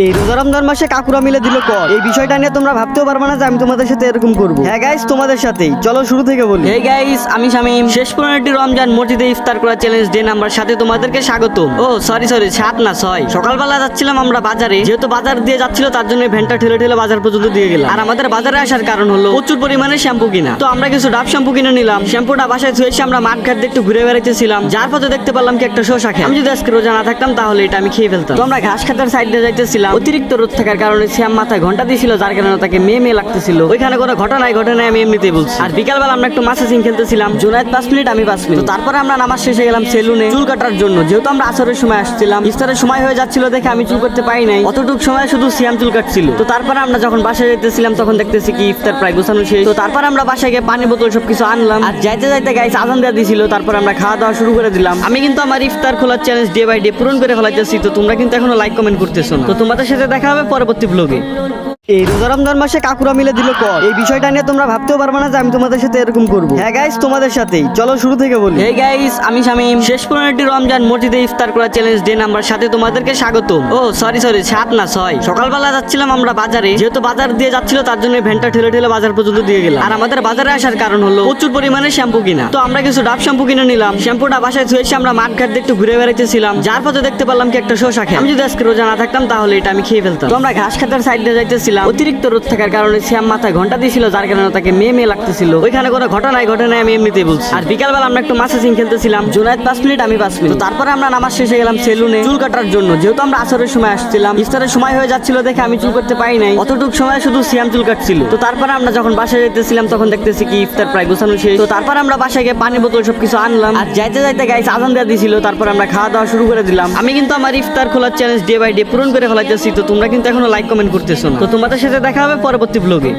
এই রোজা রমজান মাসে কাকুরা মিলে দিল কর। এই বিষয়টা নিয়ে তোমরা ভাবতেও পারবে না যে আমি তোমাদের সাথে এরকম করবো। হ্যাঁ গাইস, তোমাদের সাথেই। চলো শুরু থেকে বলি। হে গাইস, আমি শামিম। শেষ 15টি রমজান মসজিদে ইফতার করা চ্যালেঞ্জ ডে নাম্বার 7 তোমাদেরকে স্বাগত। ও সরি 7 না 6। সকালবেলা যাচ্ছিলাম আমরা বাজারে, যেহেতু বাজার দিয়ে যাচ্ছিল তার জন্য ভ্যানটা ঠেলে ঠেলে বাজার পর্যন্ত দিয়ে গেলাম। আর আমাদের বাজারে আসার কারণ হলো প্রচুর পরিমাণে শ্যাম্পু কিনা। তো আমরা কিছু ডাব শ্যাম্পু কিনে নিলাম। শ্যাম্পুটা বাসায় ধুয়ে এসে আমরা মাঠ ঘাট দিয়ে একটু ঘুরে বেড়াইতেছিলাম, যার পথে দেখতে পেলাম কি একটা শসা খেয়ে। আমি যদি আজকে রোজা না থাকতাম তাহলে এটা আমি খেয়ে ফেলতাম। তো আমরা ঘাস খাতার সাইড দিয়ে যাইতেছিলাম। অতিরিক্ত রোদ থাকার কারণে শ্যাম মাথায় ঘন্টা দিয়েছিল, যার কারণে তাকে মেয়ে লাগতেছিল। ওইখানে কোনো ঘটনায় আমি এমনিতেই বলছি। আর বিকালবেলা আমরা একটু মাসাজিং খেলতেছিলাম। জুনায়েদ 5 মিনিট, আমি 5 মিনিট। তো তারপরে আমরা নামাজ শেষে গেলাম সেলুনে চুল কাটার জন্য। যেহেতু আমরা আসরের সময় আসছিলাম, ইফতারের সময় হয়ে যাচ্ছিল দেখে আমি চুল করতে পারি নাই। অতটুক সময় শুধু সিয়াম চুল কাটছিল। তো তারপরে আমরা যখন বাসায় যেতেছিলাম তখন দেখতেছি কি ইফতার প্রায় গোছানো শেষ। তো তারপরে আমরা বাসায় গিয়ে পানি বোতল সবকিছু আনলাম। আর যাইতে যাইতে গাইস আজান দেওয়া দিছিল। তারপর আমরা খাওয়া দাওয়া শুরু করে দিলাম। আমি কিন্তু আমার ইফতার খোলার চ্যালেঞ্জ ডে বাই ডে পূরণ করে ফেলাইতেছি। তো তোমরা কিন্তু এখনো লাইক কমেন্ট করতেছো না। তো তোমাদের সাথে দেখা হবে পরবর্তী ব্লগে। এই রোজা রমজান মাসে কাকুরা মিলে দিল কর। এই বিষয়টা নিয়ে তোমরা ভাবতেও পারবে না যে আমি তোমাদের সাথে এরকম করবো। হ্যাঁ গাইস, তোমাদের সাথেই। চলো শুরু থেকে বলি। হে গাইস, আমি শামিম। শেষ 15টি রমজান মসজিদে ইফতার করা চ্যালেঞ্জ ডে নাম্বার 7 তোমাদেরকে স্বাগত। ও সরি 7 না 6। সকালবেলা যাচ্ছিলাম আমরা বাজারে, যেহেতু বাজার দিয়ে যাচ্ছিল তার জন্য ভ্যানটা ঠেলে ঠেলে বাজার পর্যন্ত দিয়ে গেলাম। আর আমাদের বাজারে আসার কারণ হলো প্রচুর পরিমাণে শ্যাম্পু কিনা। তো আমরা কিছু ডাব শ্যাম্পু কিনে নিলাম। শ্যাম্পুটা বাসায় ধুয়ে এসে আমরা মাঠ ঘাট দিয়ে একটু ঘুরে বেড়াইতেছিলাম, যার পথে দেখতে পেলাম কি একটা শসা খেয়ে। আমি যদি আজকে রোজা না থাকতাম তাহলে এটা আমি খেয়ে ফেলতাম। তো আমরা ঘাস খাতার সাইড দিয়ে যাইতেছিলাম। অতিরিক্ত রোদ থাকার কারণে শ্যাম মাথায় ঘন্টা দিয়েছিল, যার কারণে তাকে মেয়ে লাগতেছিল। ওইখানে কোনো ঘটনায় আমি এমনিতেই বলছি। আর বিকালবেলা আমরা একটু মাসাজিং খেলতেছিলাম। জুনায়েদ 5 মিনিট, আমি 5 মিনিট। তো তারপরে আমরা নামাজ শেষে গেলাম সেলুনে চুল কাটার জন্য। যেহেতু আমরা আসরের সময় আসছিলাম, ইফতারের সময় হয়ে যাচ্ছিল দেখে আমি চুল করতে পারি নাই। অতটুক সময় শুধু সিয়াম চুল কাটছিল। তো তারপরে আমরা যখন বাসায় যেতেছিলাম তখন দেখতেছি কি ইফতার প্রায় গোছানো শেষ। তো তারপর আমরা বাসায় গিয়ে পানি বোতল সবকিছু আনলাম। আর যাইতে যাইতে গাইস আজান দেওয়া দিছিল। তারপর আমরা খাওয়া দাওয়া শুরু করে দিলাম। আমি কিন্তু আমার ইফতার খোলার চ্যালেঞ্জ ডে বাই ডে পূরণ করে ফেলাইতেছি। তো তোমরা কিন্তু এখনো লাইক কমেন্ট করতেছো না। তো তোমাদের সাথে দেখা হবে পরবর্তী ব্লগে।